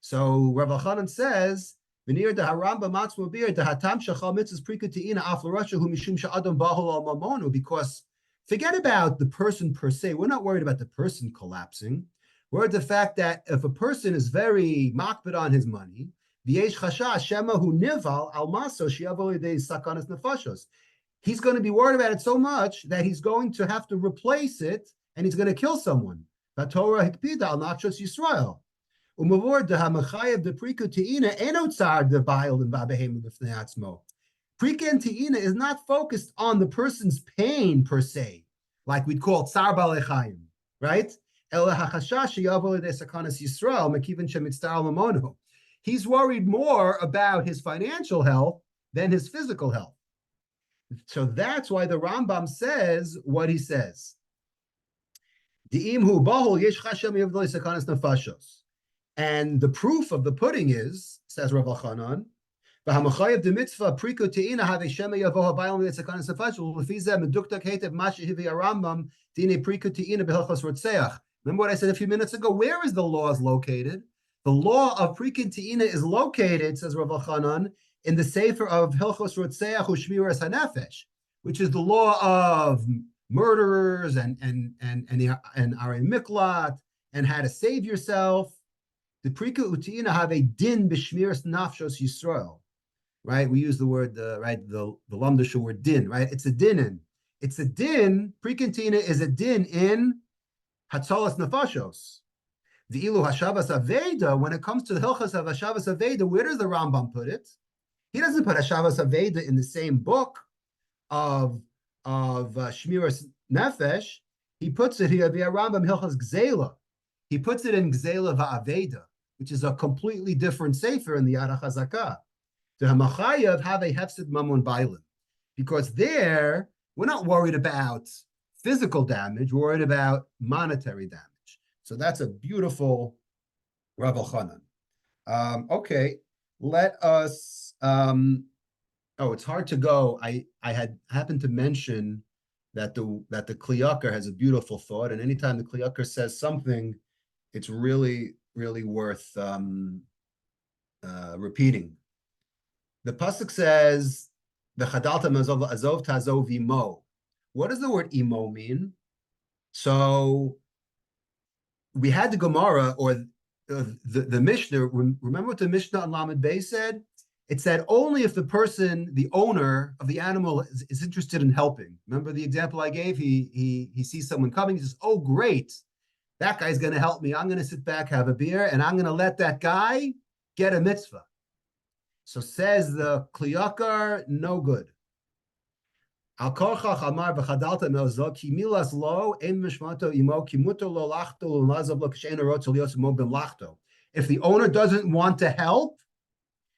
So Rav Elchanan says, "V'nir de haramba matzmo bir de hatam shachal mitzvahs Prika Te'ina af l'rasha hu mishum she'adam bahol al mamonu," because forget about the person per se. We're not worried about the person collapsing. We're at the fact that if a person is very makbid on his money, he's going to be worried about it so much that he's going to have to replace it, and he's going to kill someone. Prika and Te'ina is not focused on the person's pain per se, like we'd call tsar balechayim, right? He's worried more about his financial health than his physical health. So that's why the Rambam says what he says. And the proof of the pudding is, says Rav Elchanan, remember what I said a few minutes ago? Where is the law located? The law of Prika Te'ina is located, says Rav Elchanan, in the Sefer of Hilchos Rotzeach Ushmiras HaNefesh, which is the law of murderers and Arei Miklat and how to save yourself. The Prika U'Te'ina have a din b'shmiras nafshos Yisrael, right? We use the word, the Lamdasha word din, right? It's a din. It's a din. Prika Te'ina is a din in Hatzalas Nefashos. The Ilu Hashavas Aveda, when it comes to the Hilchas of Hashavas Aveda, where does the Rambam put it? He doesn't put Hashavas Aveda in the same book of Shmiras Nefesh. He puts it here via Rambam Hilchas Gzela. He puts it in Gzela Va'aveda, which is a completely different sefer in the Yad HaChazakah. The Hamachayav have a hefsid mamun bailim, because there we're not worried about physical damage, we're worried about monetary damage. So that's a beautiful Rav Elchanan. Okay, let us. Oh, it's hard to go. I had happened to mention that the Kli Yakar has a beautiful thought, and anytime the Kli Yakar says something, it's really worth repeating. The pasuk says, "V'chadalta azov tazov imo." What does the word imo mean? So we had the Gemara or the Mishnah. Remember what the Mishnah on Lamed Bey said? It said only if the person, the owner of the animal, is interested in helping. Remember the example I gave? He sees someone coming. He says, "Oh, great, that guy's going to help me. I'm going to sit back, have a beer, and I'm going to let that guy get a mitzvah." So says the Kli Yakar, no good. Al korchach amar v'chadalta me'ozo ki milas lo ein mishmato imo ki muto lo lachto lo lazav lo k'shein arot lios imo b'mlachto. If the owner doesn't want to help,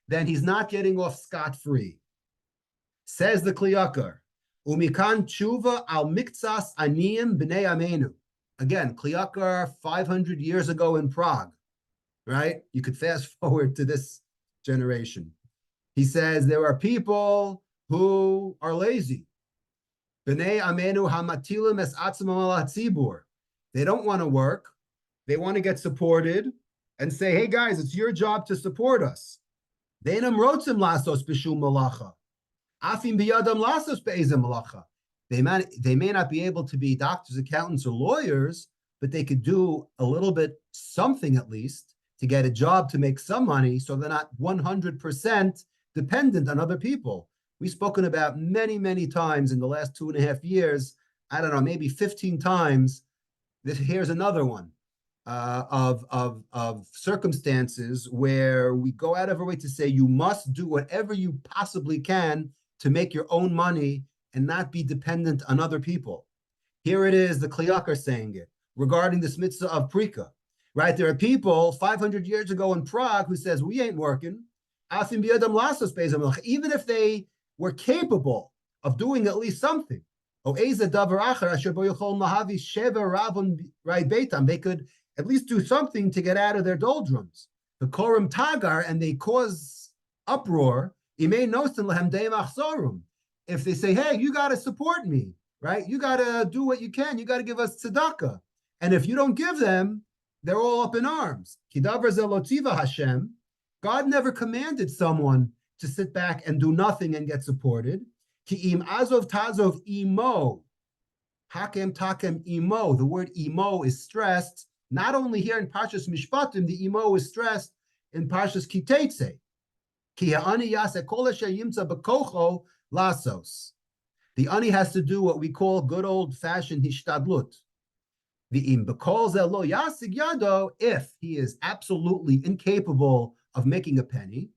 then he's not getting off scot-free. Says the Kli Yakar, umikan tshuva al miktsas aniyim b'nei amenu. Again, Kli Yakar 500 years ago in Prague, right? You could fast forward to this generation. He says there are people who are lazy. B'nei amenu hamatilim es atzmam al hatzibur. They don't want to work. They want to get supported and say, "Hey guys, it's your job to support us." Deinam rotzim lasos b'shum malacha. Afim biyadam lasos be'ezem malacha. They may not be able to be doctors, accountants, or lawyers, but they could do a little bit, something at least, to get a job to make some money, so they're not 100% dependent on other people. We've spoken about many times in the last 2.5 years, I don't know, maybe 15 times. Here's another one of circumstances where we go out of our way to say you must do whatever you possibly can to make your own money and not be dependent on other people. Here it is, the Kli Yakar saying it regarding this mitzvah of prika, right? There are people 500 years ago in Prague who says we ain't working, even if they were capable of doing at least something. They could at least do something to get out of their doldrums. The Korim Tagar, and they cause uproar. If they say, "Hey, you got to support me, right? You got to do what you can. You got to give us tzedakah." And if you don't give them, they're all up in arms. Hashem. God never commanded someone to sit back and do nothing and get supported. Ki'im azov tazov imo. Hakem takem imo. The word imo is stressed. Not only here in Parshas Mishpatim, the imo is stressed in Parshas Kitetse. Ki ha'ani yaseh kol asher yimtza b'kocho lasos. The ani has to do what we call good old-fashioned hishtadlut. V'im b'kol ze lo yasig yado, if he is absolutely incapable of making a penny,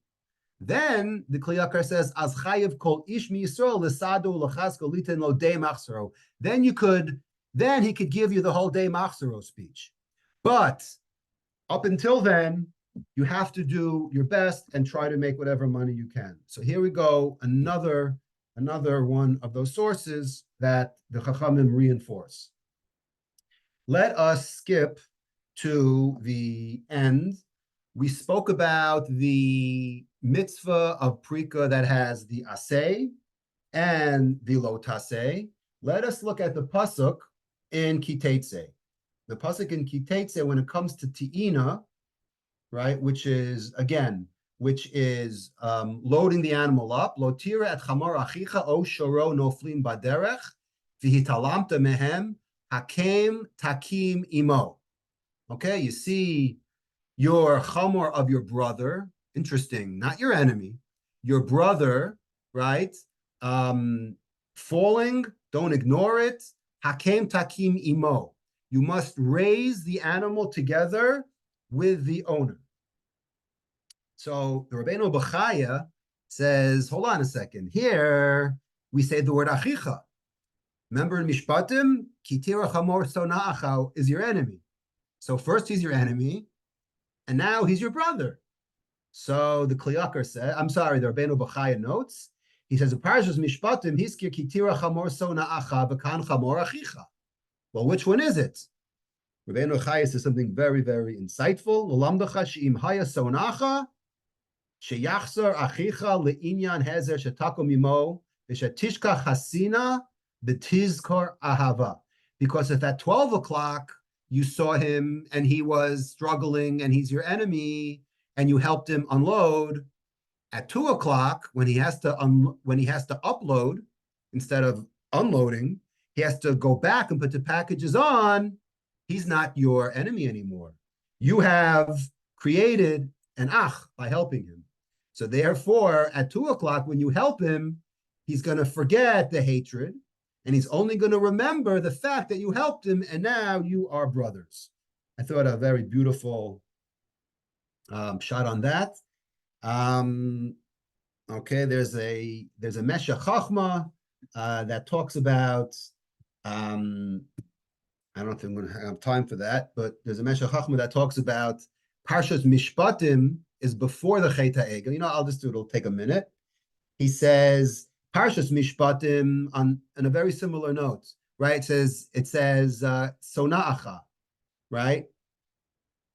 then the Kli Yakar says, "Az chayev kol ish mi Yisrael l'sadu l'chasko liten lo day machzoro." Then he could give you the whole day machzoro speech. But up until then, you have to do your best and try to make whatever money you can. So here we go, another one of those sources that the Chachamim reinforce. Let us skip to the end. We spoke about the mitzvah of prika that has the aseh and the lo taseh. Let us look at the pasuk in Kitetse. The pasuk in Kitetse, when it comes to ti'ina, right, which is loading the animal up. Lo tira et chamor achicha o shoro noflim baderech v'hitalamta mehem hakem takim imo. Okay, you see your chamor of your brother, interesting, not your enemy, your brother, right? Falling, don't ignore it. Hakem takim imo. You must raise the animal together with the owner. So the Rabbeinu Bechaya says, hold on a second. Here we say the word achicha. Remember in Mishpatim, Kitira Chamor Sona'acha is your enemy. So first he's your enemy, and now he's your brother. So the Kliyakar said, I'm sorry, the Rabbeinu Bachaya notes, he says, Parshas Mishpatim, Hiskir Kitira Chamor Sona'acha V'kan Chamor Achicha. Well, which one is it? Rabbeinu Bachaya says something very, very insightful. L'lamdacha she'im haya sonacha sheyachzor achicha le'inyan hezer shetakom imo v'shetishka chasina b'tizkor ahava. Because if at 12 o'clock you saw him and he was struggling and he's your enemy and you helped him unload, at 2 o'clock when he has to upload instead of unloading, he has to go back and put the packages on. He's not your enemy anymore. You have created an ach by helping him. So therefore, at 2 o'clock, when you help him, he's going to forget the hatred, and he's only going to remember the fact that you helped him, and now you are brothers. I thought a very beautiful shot on that. Okay, there's a Meshech Chachma that talks about I don't think I'm going to have time for that, but there's a Meshech Chachma that talks about Parshas Mishpatim is before the Chet HaEgel. You know, I'll just do it. It'll take a minute. He says Parshas Mishpatim on a very similar note, right? It says Sona'acha, right?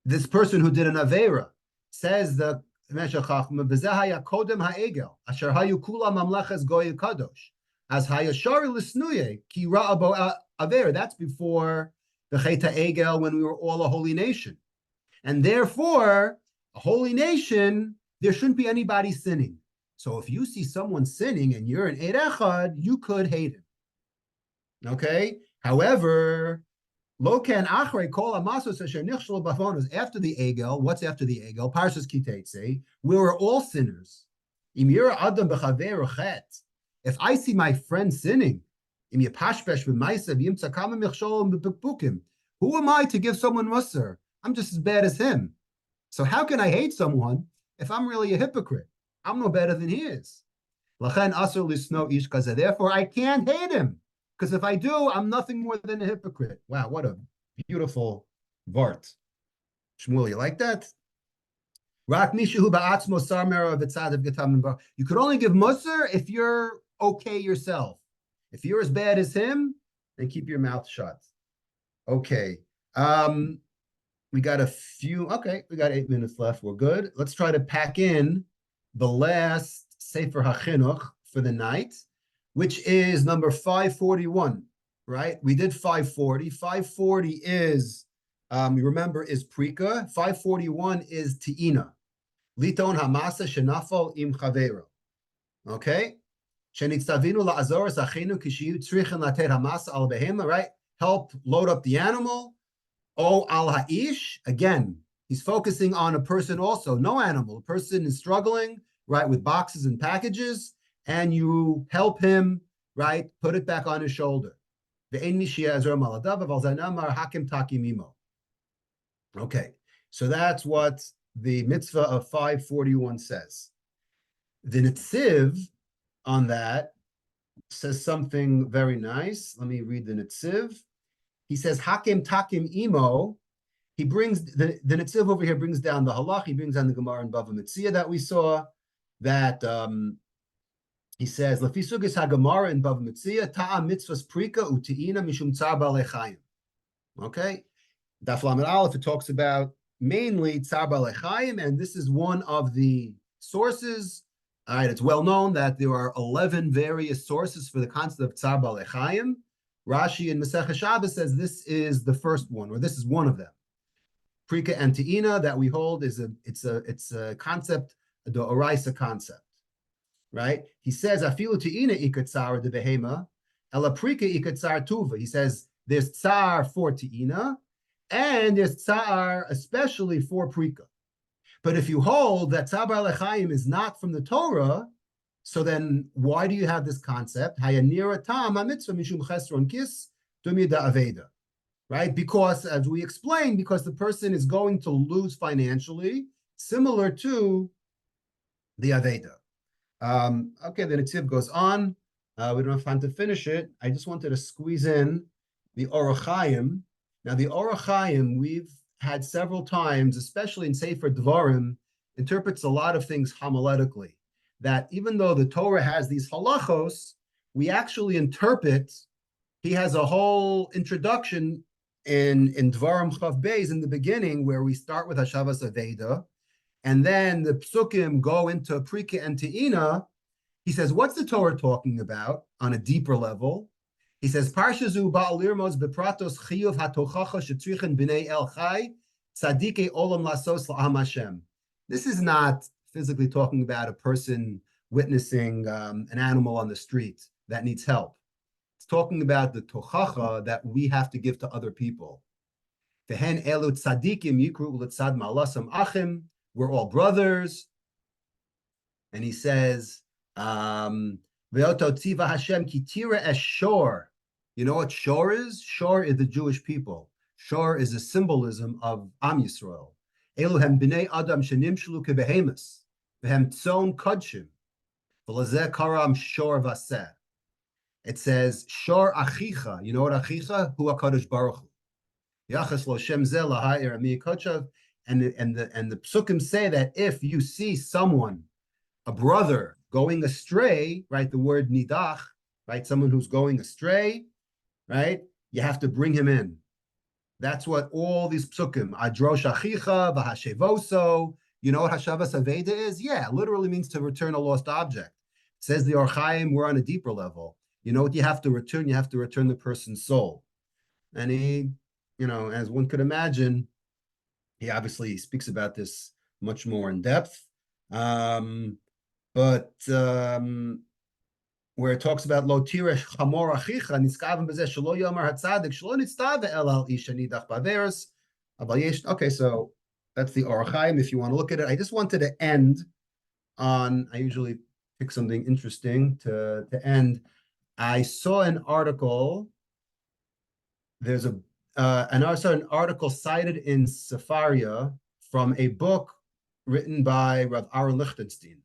This person who did an Aveira says the Meshech Chachma V'zeh Kodem HaEgel Asher Hayu Kula Mamleches Goy Kadosh as Hayashari L'snuye Ki Ra'abo Aver. That's before the Chet HaEgel when we were all a holy nation. And therefore, a holy nation, there shouldn't be anybody sinning. So if you see someone sinning and you're an Eid Echad, you could hate him. Okay? However, Lokan Achrei Kol Amasos Asher Nichshel Bavonos, after the Egel, what's after the Egel? Parshas Kitetse, we were all sinners. Im Yira Adam B'Chaver Chet. If I see my friend sinning, who am I to give someone musar? I'm just as bad as him. So how can I hate someone if I'm really a hypocrite? I'm no better than he is. Therefore, I can't hate him. Because if I do, I'm nothing more than a hypocrite. Wow, what a beautiful vart. Shmuel, you like that? You could only give musar if you're okay yourself. If you're as bad as him, then keep your mouth shut. Okay. We got 8 minutes left. We're good. Let's try to pack in the last Sefer HaChinuch for the night, which is number 541, right? We did 540. 540 is, you remember, is Prika. 541 is Ti'ina. Liton Hamasa Shenafal Im Chavero. Okay? Right? Help load up the animal. O al ha'ish, again, he's focusing on a person also, no animal. A person is struggling, right, with boxes and packages, and you help him, right, put it back on his shoulder. Okay, so that's what the mitzvah of 541 says. The Netziv on that says something very nice. Let me read the Netziv. He says, Hakim Takim Imo. He brings, the Netziv over here brings down the halach, he brings down the Gemara in Bava Metzia that we saw, that he says, Lafi Sugis HaGemara in Bava Metzia, Ta'am Mitzvahs Prika Uti'ina Mishum Tzar Ba'alei Chayim. Okay? Daf Lamed Aleph, it talks about mainly Tzar Ba'alei Chayim, and this is one of the sources. All right, it's well known that there are 11 various sources for the concept of Tzar Ba'alei Chayim. Rashi in Masechah Shabbos says this is the first one, or this is one of them. Prika and Te'ina that we hold is it's a concept, the Oraisa concept, right? He says Afilu Te'ina ikatzar de behema, ela Prika ikatzar tuva. He says there's tsar for Te'ina, and there's tsar especially for Prika. But if you hold that Tzar Ba'alei Chayim is not from the Torah, so then why do you have this concept? Right? Because, as we explained, because the person is going to lose financially, similar to the Aveda. Okay, the Netziv goes on. We don't have time to finish it. I just wanted to squeeze in the Orach Chaim. Now, the Orach Chaim, we've had several times, especially in Sefer Dvarim, interprets a lot of things homiletically. That even though the Torah has these halachos, we actually interpret. He has a whole introduction in Dvarim Chav Beis in the beginning, where we start with Hashavas Aveda, and then the psukim go into Prika and Te'ina. He says, what's the Torah talking about on a deeper level? He says, Parshazu ba'al lirmos bepratos chiyuv hatochacha shetrichen b'nei el chai tzadike olam lasos la'am Hashem. This is not physically talking about a person witnessing an animal on the street that needs help. It's talking about the tochacha that we have to give to other people. Vehen elu tzadikim yikru u'letzad ma'alasam achim. We're all brothers. And he says, Ve'oto Hashem kitira es shor. You know what shor is? Shor is the Jewish people. Shor is a symbolism of Am Yisrael. Eluhem b'nei adam shenimshlu kebehemus. V'hem tzon kodshim. V'lazeh karam shor vaseh. It says, shor achicha. You know what achicha? Hu HaKadosh Baruch Hu. Yachas lo shem zeh laha'ir ami kochav. And the psukim say that if you see someone, a brother, going astray, right? The word nidach, right? Someone who's going astray, right? You have to bring him in. That's what all these psukim, adrosh achicha, v'hashevoso. You know what hashavas aveda is? Yeah, literally means to return a lost object. It says the Orach Chaim, we're on a deeper level. You know what you have to return? You have to return the person's soul. And he, as one could imagine, he obviously speaks about this much more in depth. But where it talks about lo tiresh chamor achicha niskaven b'zeh shelo yomar hatzadik shelo nitztave el al isha nidach baveros. Okay, so that's the Orach Chaim. If you want to look at it, I just wanted to end on. I usually pick something interesting to end. I saw an article. There's an article cited in Sefaria from a book written by Rav Aaron Lichtenstein.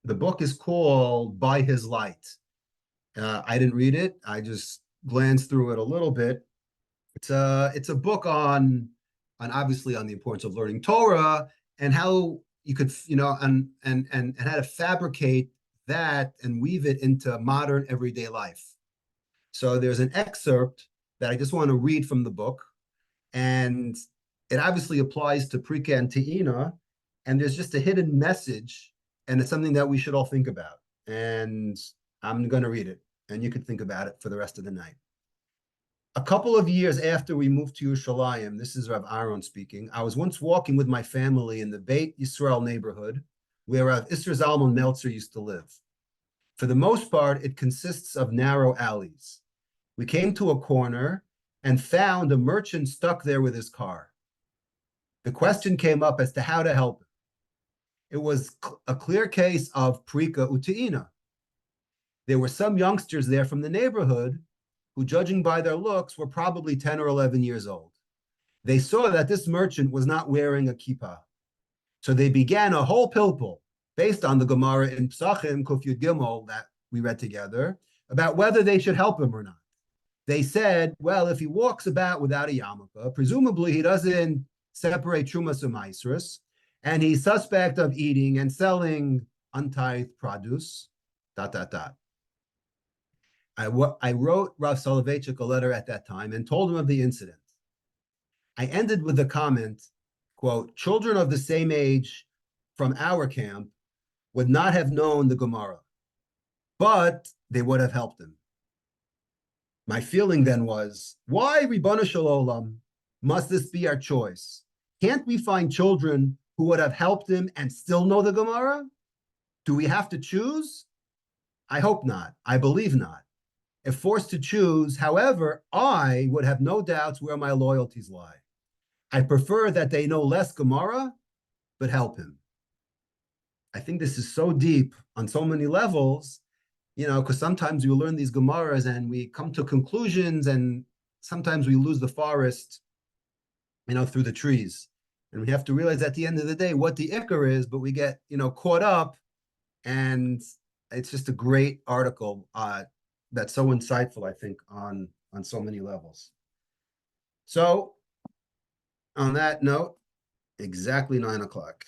The book is called By His Light. I didn't read it. I just glanced through it a little bit. It's a book on obviously on the importance of learning Torah and how you could, and how to fabricate that and weave it into modern everyday life. So there's an excerpt that I just want to read from the book, and it obviously applies to Prika and Te'ina, and there's just a hidden message, and it's something that we should all think about. And I'm going to read it, and you can think about it for the rest of the night. A couple of years after we moved to Yerushalayim, this is Rav Aaron speaking, I was once walking with my family in the Beit Yisrael neighborhood where Rav Isser Zalman Meltzer used to live. For the most part, it consists of narrow alleys. We came to a corner and found a merchant stuck there with his car. The question came up as to how to help him. It was a clear case of Prika Ute'ina. There were some youngsters there from the neighborhood who, judging by their looks, were probably 10 or 11 years old. They saw that this merchant was not wearing a kippah. So they began a whole pilpul based on the Gemara in Psachim, Kuf Yud Gimel, that we read together, about whether they should help him or not. They said, well, if he walks about without a yarmulke, presumably he doesn't separate Trumas and Maasros, and he's suspect of eating and selling untithed produce, ... I wrote Rav Soloveitchik a letter at that time and told him of the incident. I ended with the comment, quote, children of the same age from our camp would not have known the Gemara, but they would have helped him. My feeling then was, why, Ribbana Shel Olam, must this be our choice? Can't we find children who would have helped him and still know the Gemara? Do we have to choose? I hope not. I believe not. If forced to choose, however, I would have no doubts where my loyalties lie. I prefer that they know less Gemara, but help him. I think this is so deep on so many levels, because sometimes we learn these Gemaras and we come to conclusions, and sometimes we lose the forest, through the trees. And we have to realize at the end of the day what the ikar is, but we get, caught up, and it's just a great article that's so insightful, I think, on so many levels. So on that note, exactly 9 o'clock.